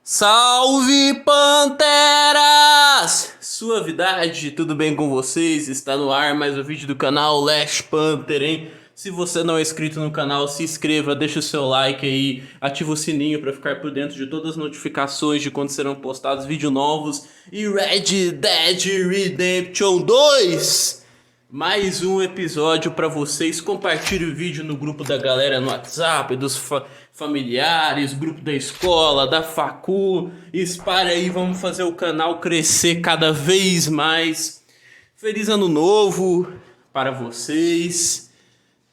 Salve, Panteras! Suavidade, tudo bem com vocês? Está no ar mais um vídeo do canal Last Panther, hein? Se você não é inscrito no canal, se inscreva, deixa o seu like aí, ativa o sininho para ficar por dentro de todas as notificações de quando serão postados vídeos novos. E Red Dead Redemption 2! Mais um episódio para vocês. Compartilhe o vídeo no grupo da galera no WhatsApp, dos familiares, grupo da escola, da facu. Espalhe aí, vamos fazer o canal crescer cada vez mais. Feliz ano novo para vocês.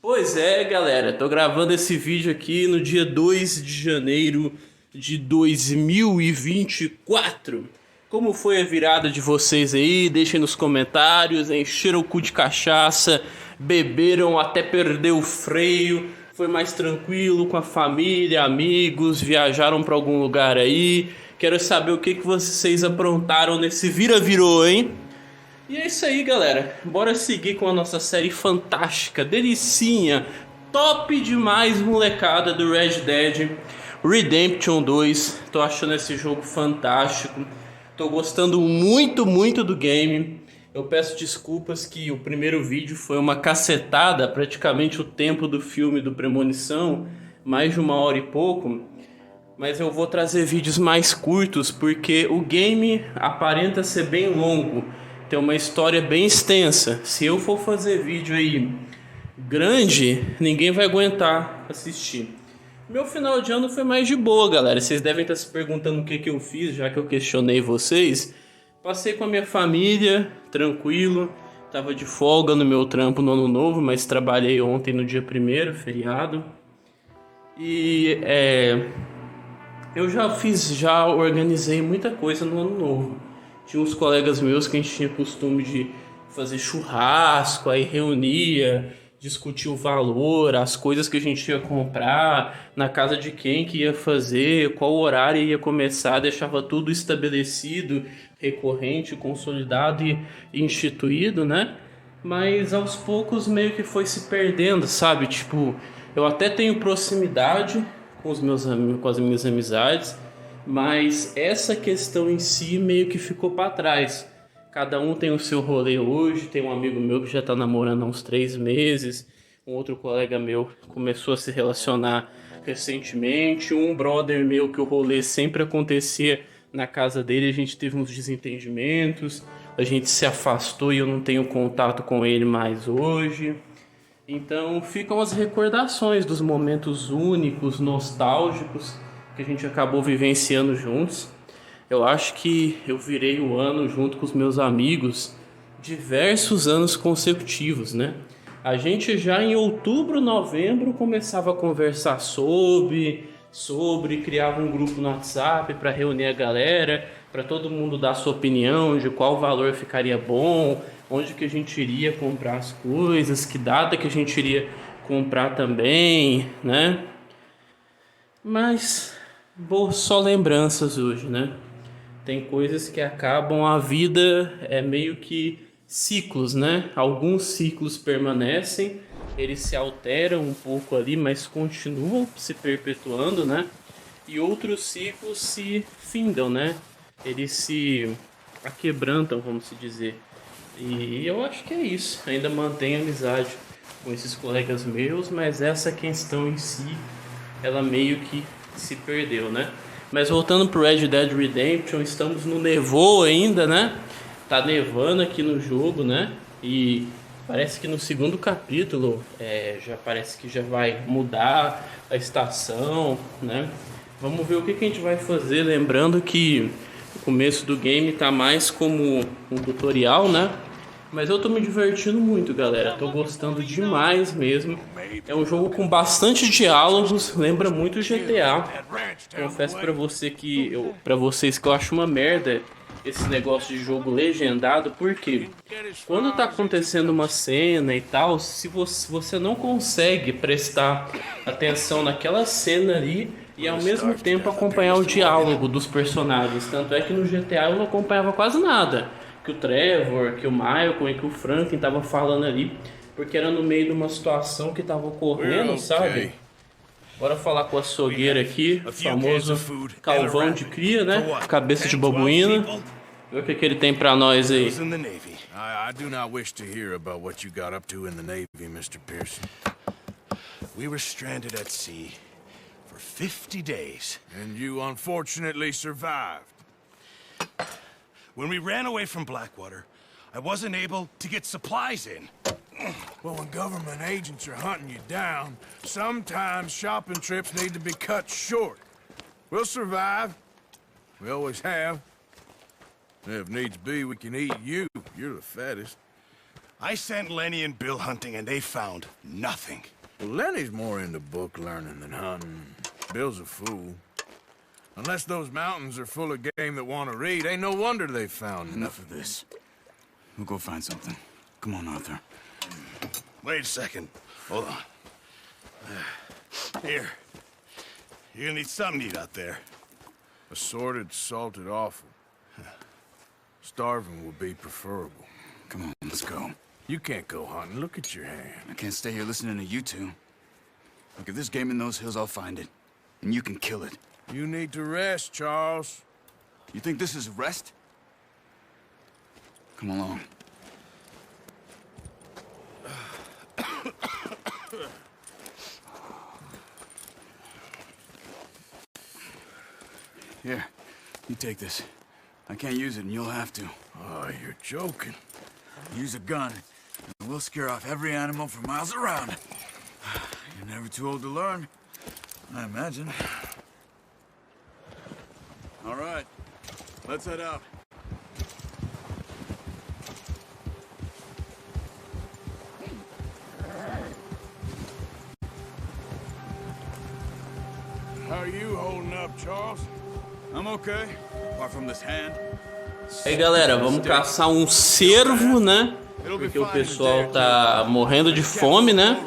Pois é, galera, tô gravando esse vídeo aqui no dia 2 de janeiro de 2024. Como foi a virada de vocês aí? Deixem nos comentários. Encheram o cu de cachaça, beberam até perder o freio. Foi mais tranquilo com a família, amigos, viajaram para algum lugar aí. Quero saber o que vocês aprontaram nesse vira-virou, hein? E é isso aí, galera. Bora seguir com a nossa série fantástica, delicinha, top demais, molecada, do Red Dead Redemption 2. Tô achando esse jogo fantástico. Tô gostando muito do game. Eu peço desculpas que o primeiro vídeo foi uma cacetada, praticamente o tempo do filme do Premonição, mais de 1 hora e pouco. Mas eu vou trazer vídeos mais curtos porque o game aparenta ser bem longo, tem uma história bem extensa. Se eu for fazer vídeo aí grande, ninguém vai aguentar assistir. Meu final de ano foi mais de boa, galera. Vocês devem estar se perguntando o que eu fiz, já que eu questionei vocês. Passei com a minha família, tranquilo. Tava de folga no meu trampo no ano novo, mas trabalhei ontem no dia 1º, feriado. E eu já organizei muita coisa no ano novo. Tinha uns colegas meus que a gente tinha costume de fazer churrasco, aí reunia, discutir o valor, as coisas que a gente ia comprar, na casa de quem que ia fazer, qual horário ia começar, deixava tudo estabelecido, recorrente, consolidado e instituído, né? Mas aos poucos meio que foi se perdendo, sabe? Tipo, eu até tenho proximidade com os meus amigos, com as minhas amizades, mas essa questão em si meio que ficou para trás. Cada um tem o seu rolê hoje. Tem um amigo meu que já tá namorando há uns 3 meses. Um outro colega meu começou a se relacionar recentemente. Um brother meu que o rolê sempre acontecia na casa dele. A gente teve uns desentendimentos. A gente se afastou e eu não tenho contato com ele mais hoje. Então ficam as recordações dos momentos únicos, nostálgicos que a gente acabou vivenciando juntos. Eu acho que eu virei o ano junto com os meus amigos diversos anos consecutivos, né? A gente já em outubro, novembro começava a conversar sobre, criava um grupo no WhatsApp para reunir a galera, para todo mundo dar sua opinião de qual valor ficaria bom, onde que a gente iria comprar as coisas, que data que a gente iria comprar também, né? Mas só lembranças hoje, né? Tem coisas que acabam, a vida é meio que ciclos, né? Alguns ciclos permanecem, eles se alteram um pouco ali, mas continuam se perpetuando, né? E outros ciclos se findam, né? Eles se aquebrantam, vamos se dizer. E eu acho que é isso. Ainda mantenho amizade com esses colegas meus, mas essa questão em si, ela meio que se perdeu, né? Mas voltando pro Red Dead Redemption, estamos no nevou ainda, né? Tá nevando aqui no jogo, né? E parece que no segundo capítulo já parece que já vai mudar a estação, né? Vamos ver o que a gente vai fazer, lembrando que o começo do game tá mais como um tutorial, né? Mas eu tô me divertindo muito, galera. Tô gostando demais mesmo. É um jogo com bastante diálogos, lembra muito GTA. Confesso pra vocês que eu acho uma merda esse negócio de jogo legendado, porque quando tá acontecendo uma cena e tal, se você não consegue prestar atenção naquela cena ali e ao mesmo tempo acompanhar o diálogo dos personagens. Tanto é que no GTA eu não acompanhava quase nada que o Trevor, que o Michael e que o Franklin estavam falando ali, porque era no meio de uma situação que estava ocorrendo, sabe? Bora falar com o açougueiro aqui, o famoso calvão de cria, né? Cabeça de babuína. Ver o que ele tem pra nós aí. I do not wish to hear about what you got up to in the Navy, Mr. Pearson. We were stranded at sea for 50 days. And you unfortunately survived. When we ran away from Blackwater, I wasn't able to get supplies in. Well, when government agents are hunting you down, sometimes shopping trips need to be cut short. We'll survive. We always have. If needs be, we can eat you. You're the fattest. I sent Lenny and Bill hunting, and they found nothing. Well, Lenny's more into book learning than hunting. Bill's a fool. Unless those mountains are full of game that want to read, ain't no wonder they found Enough of this. We'll go find something. Come on, Arthur. Wait a second. Hold on. Here. You're gonna need something to eat out there. Assorted, salted offal. Starving would be preferable. Come on, let's go. You can't go hunting. Look at your hand. I can't stay here listening to you two. Look, if there's game in those hills, I'll find it. And you can kill it. You need to rest, Charles. You think this is rest? Come along. Here, you take this. I can't use it, and you'll have to. Oh, you're joking. Use a gun, and we'll scare off every animal for miles around. You're never too old to learn, I imagine. All right, let's head out. How are you holding up, Charles? I'm okay, apart from this hand. Aí galera, vamos caçar um cervo, né? Porque o pessoal tá morrendo de fome, né?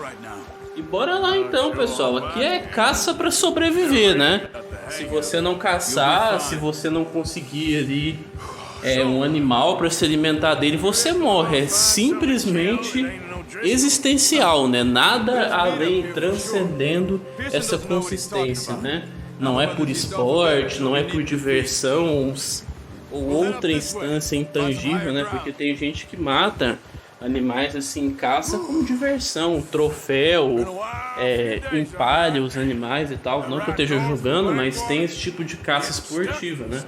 E bora lá então, pessoal. Aqui é caça pra sobreviver, né? Se você não caçar, se você não conseguir ali um animal pra se alimentar dele, você morre. É simplesmente existencial, né? Nada além, transcendendo essa consistência, né? Não é por esporte, não é por diversão ou outra instância intangível, né? Porque tem gente que mata animais assim em caça como diversão, troféu, empalha os animais e tal. Não que eu esteja julgando, mas tem esse tipo de caça esportiva, né?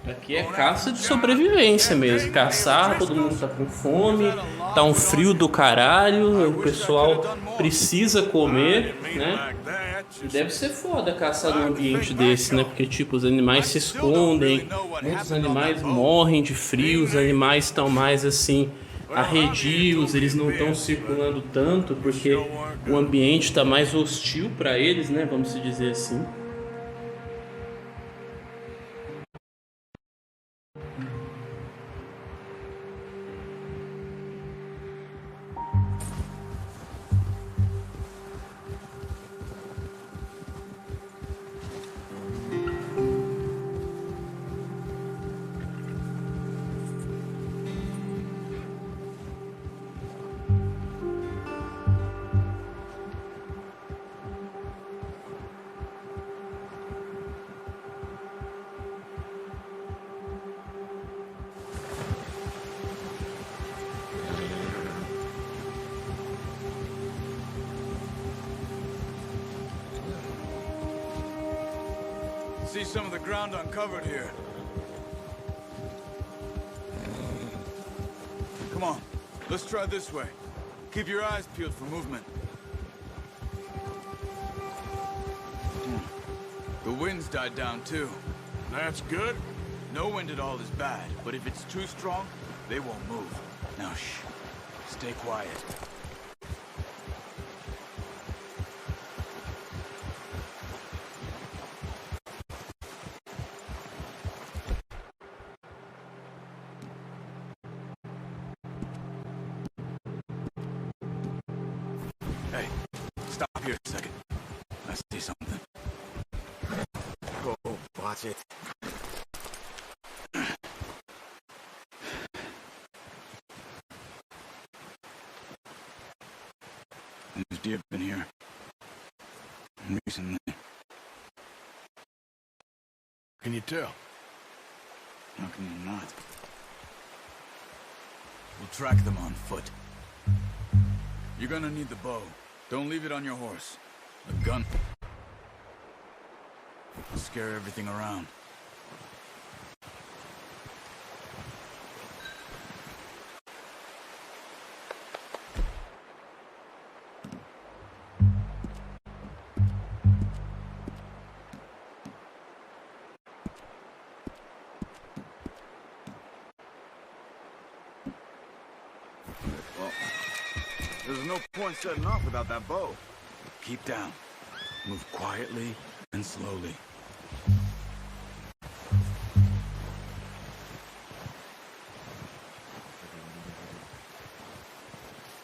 Aqui é caça de sobrevivência mesmo. Caçar, todo mundo tá com fome, tá um frio do caralho, o pessoal precisa comer, né? E deve ser foda caçar num ambiente desse, né? Porque, tipo, os animais se escondem, muitos animais morrem de frio, os animais estão mais, assim, arredios, eles não estão circulando tanto porque o ambiente está mais hostil para eles, né? Vamos se dizer assim. See some of the ground uncovered here. Come on, let's try this way. Keep your eyes peeled for movement. The wind's died down too. That's good. No wind at all is bad, but if it's too strong, they won't move. Now shh, stay quiet. Hey, stop here a second. I see something. Oh, watch it. There's deer been here recently. can you tell? How can you not? We'll track them on foot. You're gonna need the bow. Don't leave it on your horse. The gun will scare everything around. Well, there's no point setting off without that bow. Keep down. Move quietly and slowly.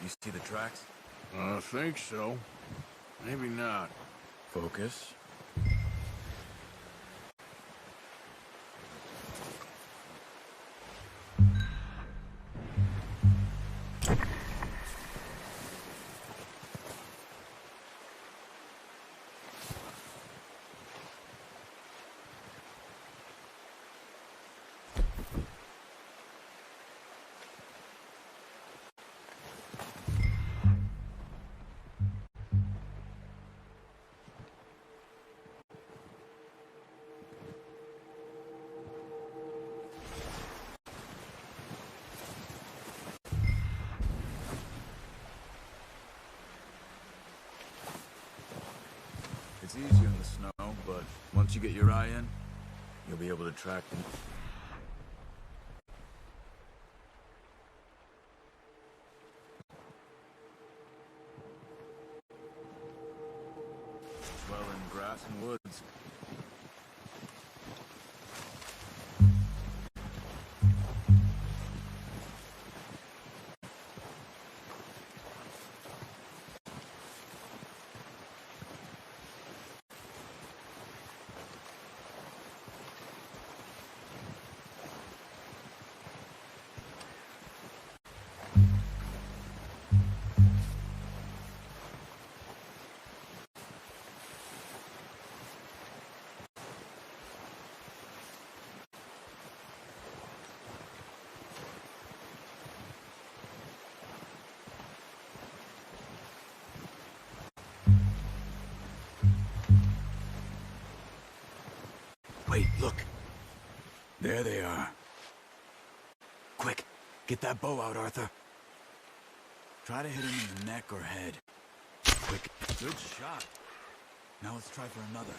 You see the tracks? I think so. Maybe not. Focus. It's easier in the snow, but once you get your eye in, you'll be able to track them. Well, in grass and woods. Wait, look. There they are. Quick, get that bow out, Arthur. Try to hit him in the neck or head. Quick. Good shot. Now let's try for another.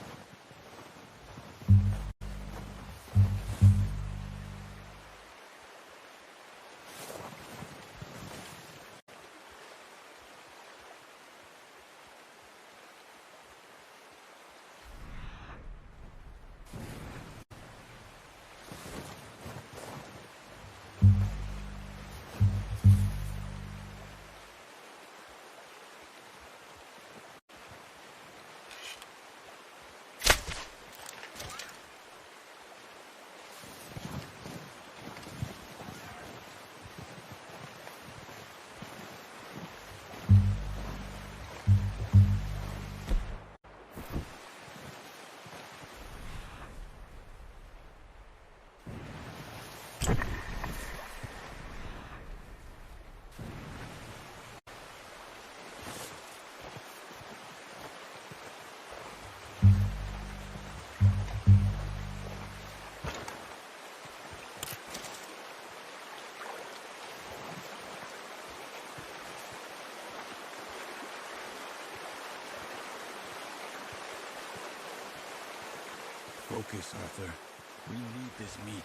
Focus, Arthur. We need this meat.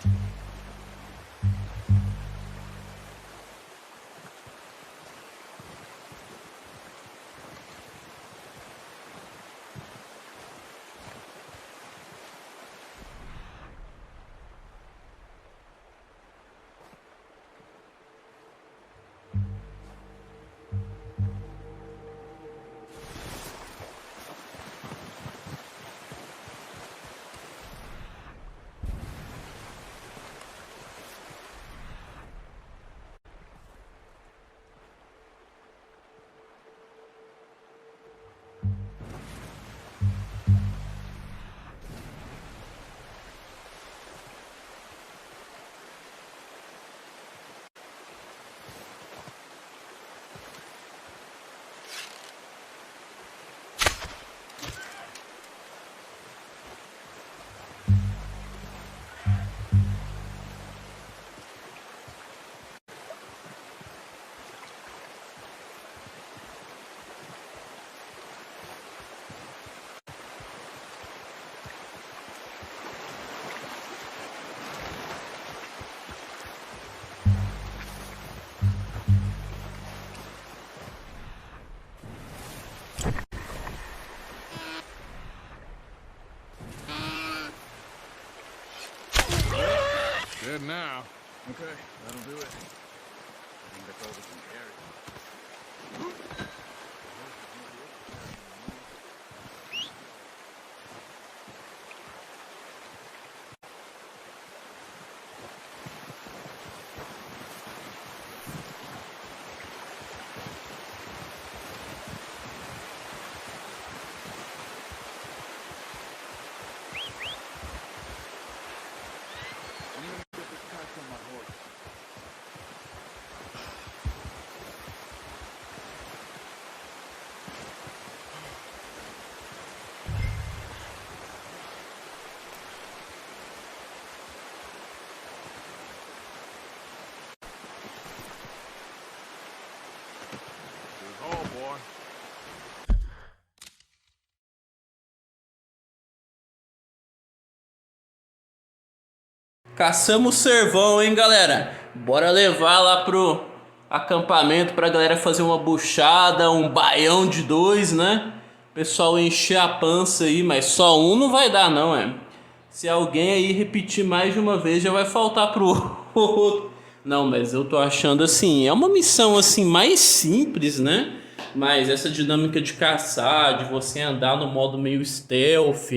Dead now. Okay, that'll do it. Can get over some carry. Oh, boy. Caçamos cervão, hein, galera? Bora levar lá pro acampamento pra galera fazer uma buchada, um baião de 2, né? Pessoal encher a pança aí, mas só um não vai dar não, é. Se alguém aí repetir mais de uma vez, já vai faltar pro outro. Não, mas eu tô achando assim, é uma missão assim mais simples, né? Mas essa dinâmica de caçar, de você andar no modo meio stealth,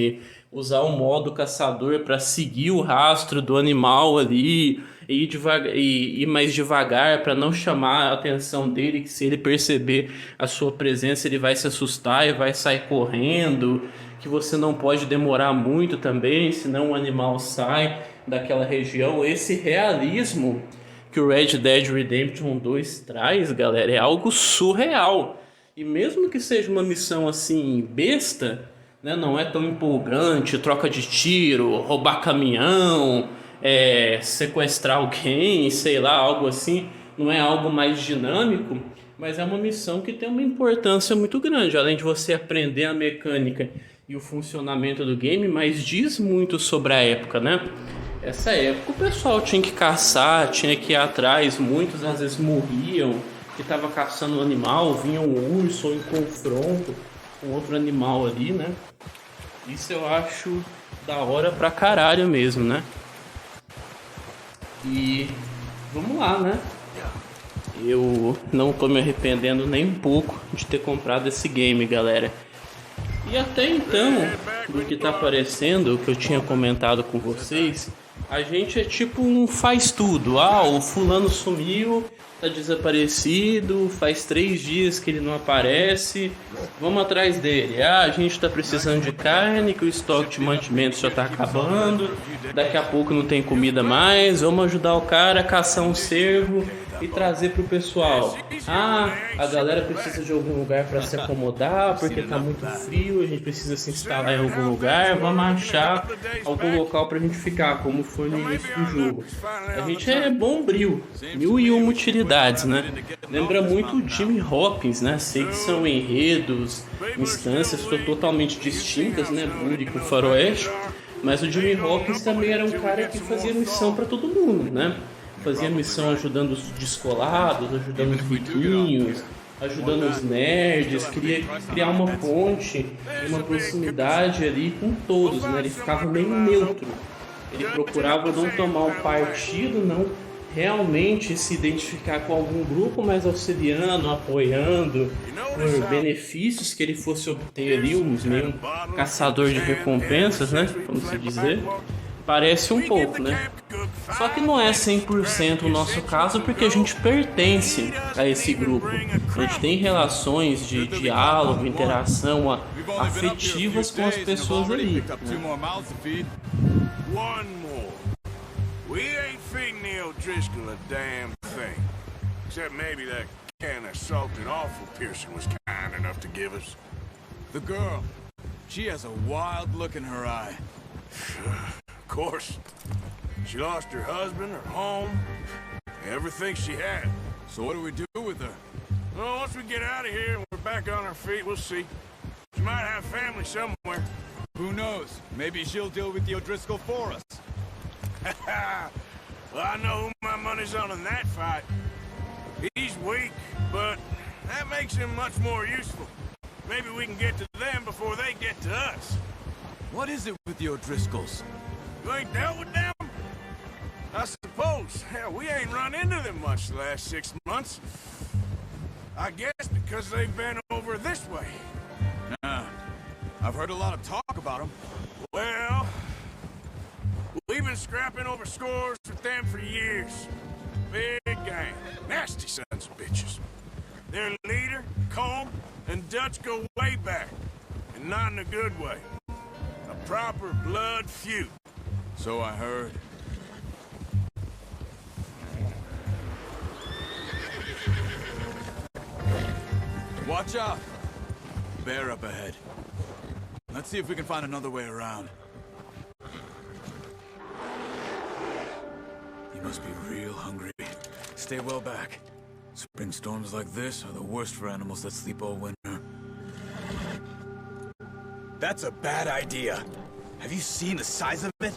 usar o modo caçador para seguir o rastro do animal ali, e ir mais devagar para não chamar a atenção dele, que se ele perceber a sua presença ele vai se assustar e vai sair correndo, que você não pode demorar muito também, senão o animal sai daquela região. Esse realismo que o Red Dead Redemption 2 traz, galera, é algo surreal. E mesmo que seja uma missão assim besta, né, não é tão empolgante, troca de tiro, roubar caminhão, sequestrar alguém, sei lá, algo assim, não é algo mais dinâmico, mas é uma missão que tem uma importância muito grande, além de você aprender a mecânica e o funcionamento do game, mas diz muito sobre a época, né? Essa época o pessoal tinha que caçar, tinha que ir atrás, muitos às vezes morriam, que estava caçando um animal, vinha um urso ou em confronto com outro animal ali, né? Isso eu acho da hora pra caralho mesmo, né? E vamos lá, né? Eu não tô me arrependendo nem um pouco de ter comprado esse game, galera. E até então, do que tá aparecendo, o que eu tinha comentado com vocês, a gente é tipo um faz tudo. Ah, o fulano sumiu, tá desaparecido, faz 3 dias que ele não aparece, vamos atrás dele. Ah, a gente tá precisando de carne, que o estoque de mantimentos já tá acabando, daqui a pouco não tem comida mais, vamos ajudar o cara a caçar um cervo e trazer pro pessoal. Ah, a galera precisa de algum lugar para se acomodar porque tá muito frio, a gente precisa se instalar em algum lugar, vamos achar algum local pra gente ficar, como foi no início do jogo. A gente é bombril, 1001 utilidades, né? Lembra muito o Jimmy Hopkins, né? Sei que são enredos, instâncias totalmente distintas, né? Bully com faroeste, mas o Jimmy Hopkins também era um cara que fazia missão para todo mundo, né? Fazia missão ajudando os descolados, ajudando os riquinhos, ajudando os nerds, queria criar uma ponte, uma proximidade ali com todos, né? Ele ficava meio neutro. Ele procurava não tomar um partido, não realmente se identificar com algum grupo, mas auxiliando, apoiando, por benefícios que ele fosse obter ali, meio um caçador de recompensas, né? Vamos se dizer. Parece um pouco, né? Só que não é 100% o nosso caso, porque a gente pertence a esse grupo. A gente tem relações de diálogo, interação afetivas com as pessoas ali, né? One more. We ain't feeding the O'Driscoll a damn thing. Except maybe that can of salted offal Pearson was kind enough to give us. The girl. She has a wild look in her eye. Of course. She lost her husband, her home, everything she had. So what do we do with her? Well, once we get out of here and we're back on our feet, we'll see. She might have family somewhere. Who knows? Maybe she'll deal with the O'Driscoll for us. Well, I know who my money's on in that fight. He's weak, but that makes him much more useful. Maybe we can get to them before they get to us. What is it with the O'Driscolls? You ain't dealt with them? I suppose. Hell, we ain't run into them much the last 6 months. I guess because they've been over this way. Nah, I've heard a lot of talk about them. Well, we've been scrapping over scores with them for years. Big gang. Nasty sons of bitches. Their leader, Combe, and Dutch go way back. And not in a good way. A proper blood feud. So I heard. Watch out! Bear up ahead. Let's see if we can find another way around. You must be real hungry. Stay well back. Spring storms like this are the worst for animals that sleep all winter. That's a bad idea. Have you seen the size of it?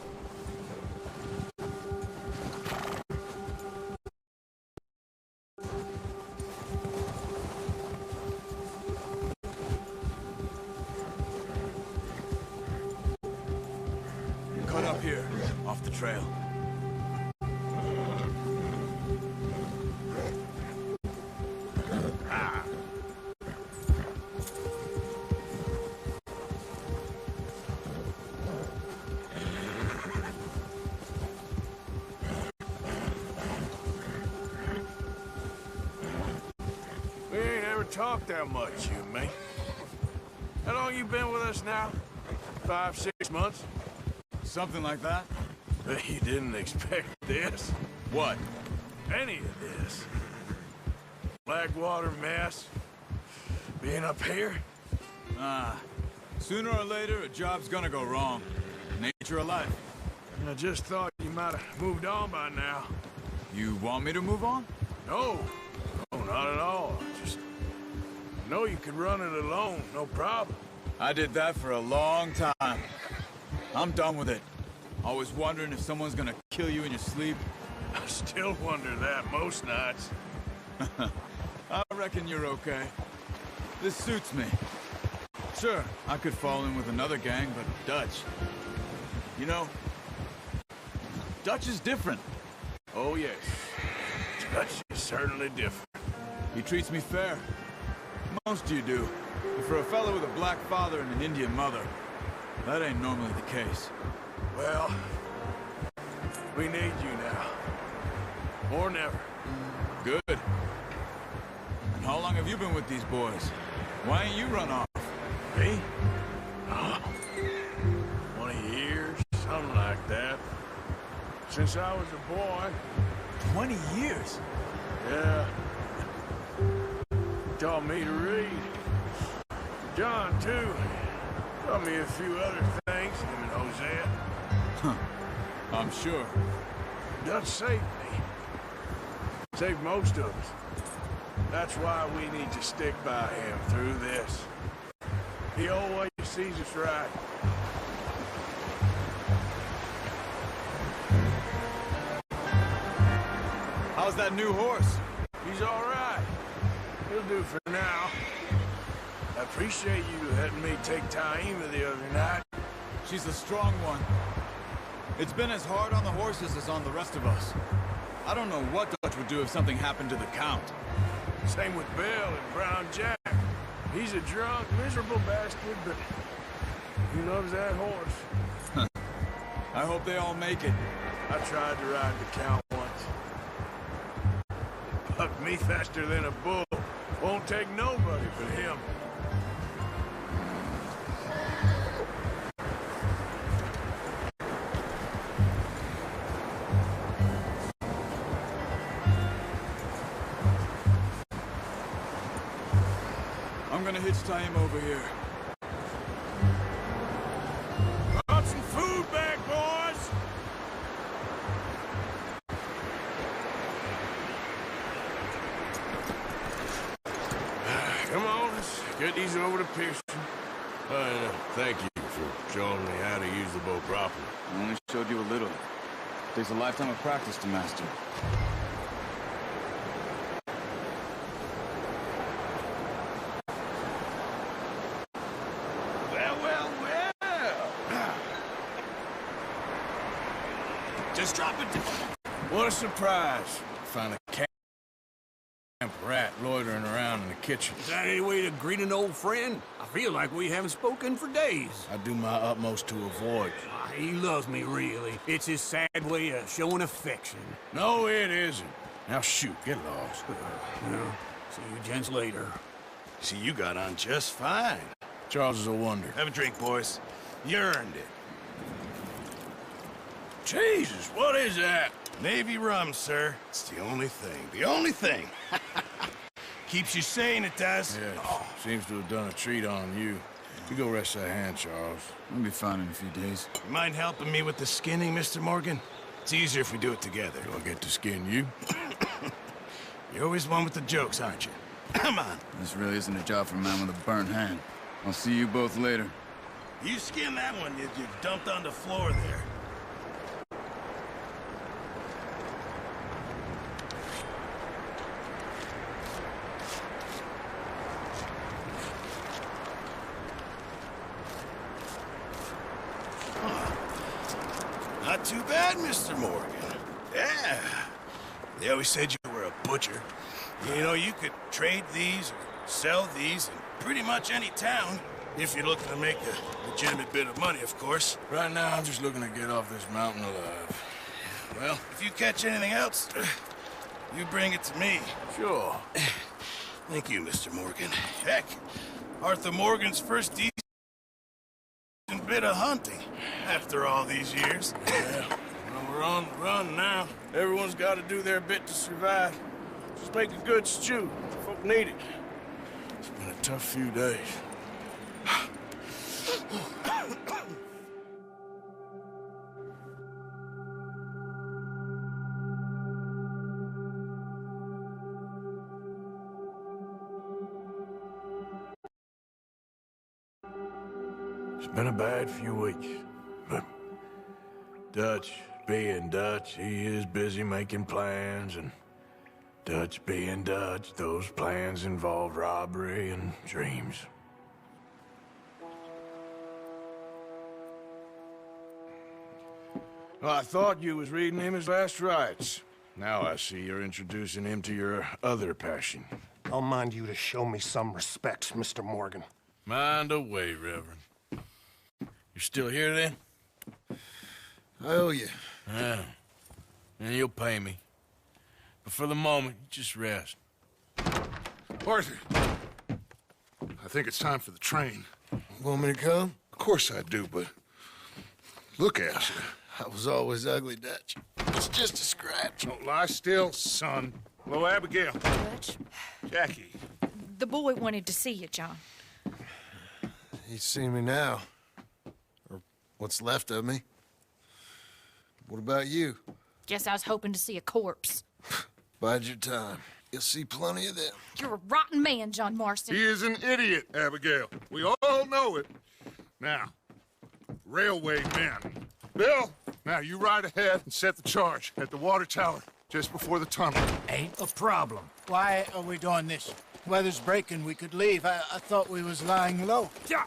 Cut up here, off the trail. We ain't ever talked that much, you and me. How long you been with us now? 5, 6 months? Something like that? Bet you didn't expect this. What? Any of this. Blackwater mess. Being up here. Sooner or later, a job's gonna go wrong. Nature of life. I just thought you might have moved on by now. You want me to move on? No. No, not at all. Just know you could run it alone, no problem. I did that for a long time. I'm done with it. Always wondering if someone's gonna kill you in your sleep. I still wonder that most nights. I reckon you're okay. This suits me. Sure, I could fall in with another gang, but Dutch... You know, Dutch is different. Oh, yes. Dutch is certainly different. He treats me fair. Most of you do. But for a fellow with a black father and an Indian mother, that ain't normally the case. Well, we need you now. Or never. Good. And how long have you been with these boys? Why ain't you run off? Me? 20 years, something like that. Since I was a boy. 20 years? Yeah. Taught me to read. John, too. Taught me a few other things, him and Hosea. I'm sure. Dutch saved me. Saved most of us. That's why we need to stick by him through this. He always sees us right. How's that new horse? He's all right. He'll do for now. I appreciate you letting me take Taima the other night. She's a strong one. It's been as hard on the horses as on the rest of us. I don't know what Dutch would do if something happened to the Count. Same with Bill and Brown Jack. He's a drunk, miserable bastard, but he loves that horse. I hope they all make it. I tried to ride the Count once. Bucked me faster than a bull. Won't take nobody but him. I'm gonna hitch Taima over here. Brought some food back, boys! Come on, let's get these over to Pearson. Thank you for showing me how to use the bow properly. I only showed you a little. Takes a lifetime of practice to master. Well. Just drop it. What a surprise. Find a camp rat loitering around in the kitchen. Is that any way to greet an old friend? I feel like we haven't spoken for days. I do my utmost to avoid you. He loves me, really. It's his sad way of showing affection. No, it isn't. Now shoot, get lost. Well, see you gents later. See, you got on just fine. Charles is a wonder. Have a drink, boys. You earned it. Jesus, what is that? Navy rum, sir. It's the only thing. The only thing. Keeps you sane, it does. Yeah, seems to have done a treat on you. You go rest that hand, Charles. I'll be fine in a few days. You mind helping me with the skinning, Mr. Morgan? It's easier if we do it together. Do I get to skin you? You're always one with the jokes, aren't you? Come on. This really isn't a job for a man with a burnt hand. I'll see you both later. You skin that one you dumped on the floor there. Not too bad, Mr. Morgan. Yeah. They always said you were a butcher. You know, you could trade these or sell these in pretty much any town, if you're looking to make a legitimate bit of money, of course. Right now, I'm just looking to get off this mountain alive. Well, if you catch anything else, you bring it to me. Sure. Thank you, Mr. Morgan. Heck, Arthur Morgan's first decent bit of hunting after all these years. Yeah, well, we're on the run now. Everyone's got to do their bit to survive. Just make a good stew. Folk need it. It's been a tough few days. It's been a bad few weeks, but Dutch being Dutch, he is busy making plans, and Dutch being Dutch, those plans involve robbery and dreams. Well, I thought you was reading him his last rites. Now I see you're introducing him to your other passion. I'll mind you to show me some respect, Mr. Morgan. Mind away, Reverend. You're still here, then? I owe you. Yeah. And you'll pay me. But for the moment, just rest. Arthur, I think it's time for the train. Want me to come? Of course I do, but look at you. I was always ugly, Dutch. It's just a scratch. Don't lie still, son. Hello, Abigail. Dutch, Jackie. the boy wanted to see you, John. He's seen me now. Or what's left of me. What about you? Guess I was hoping to see a corpse. Bide your time. You'll see plenty of them. You're a rotten man, John Marston. He is an idiot, Abigail. We all know it. Now, railway men. Bill, now you ride ahead and set the charge at the water tower just before the tunnel. Ain't a problem. Why are we doing this? Weather's breaking. We could leave. I thought we was lying low. Yeah,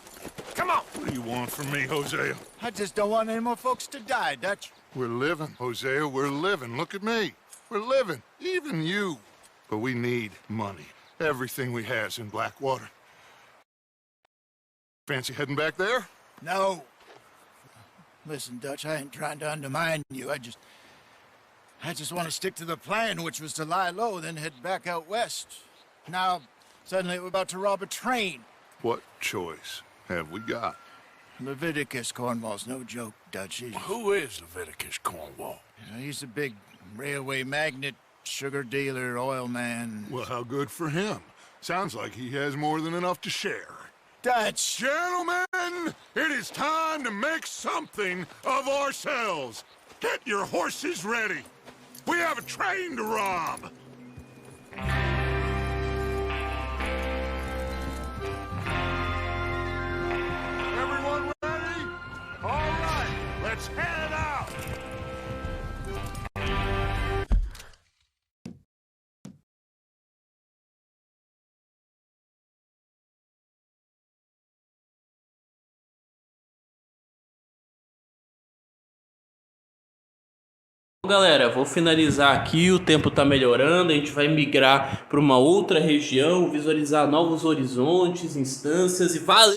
come on. What do you want from me, Hosea? I just don't want any more folks to die, Dutch. We're living, Hosea. We're living. Look at me. We're living. Even you. But we need money. Everything we has in Blackwater. Fancy heading back there? No. Listen, Dutch, I ain't trying to undermine you. I just want to stick to the plan, which was to lie low, then head back out west. Now, suddenly we're about to rob a train. What choice have we got? Leviticus Cornwall's no joke, Dutch. Who is Leviticus Cornwall? He's a big railway magnate, sugar dealer, oil man. Well, how good for him. Sounds like he has more than enough to share. Dutch! Gentlemen, it is time to make something of ourselves. Get your horses ready. We have a train to rob. Everyone ready? All right, let's head out. Galera, vou finalizar aqui, o tempo tá melhorando, a gente vai migrar para uma outra região, visualizar novos horizontes, instâncias e valeu!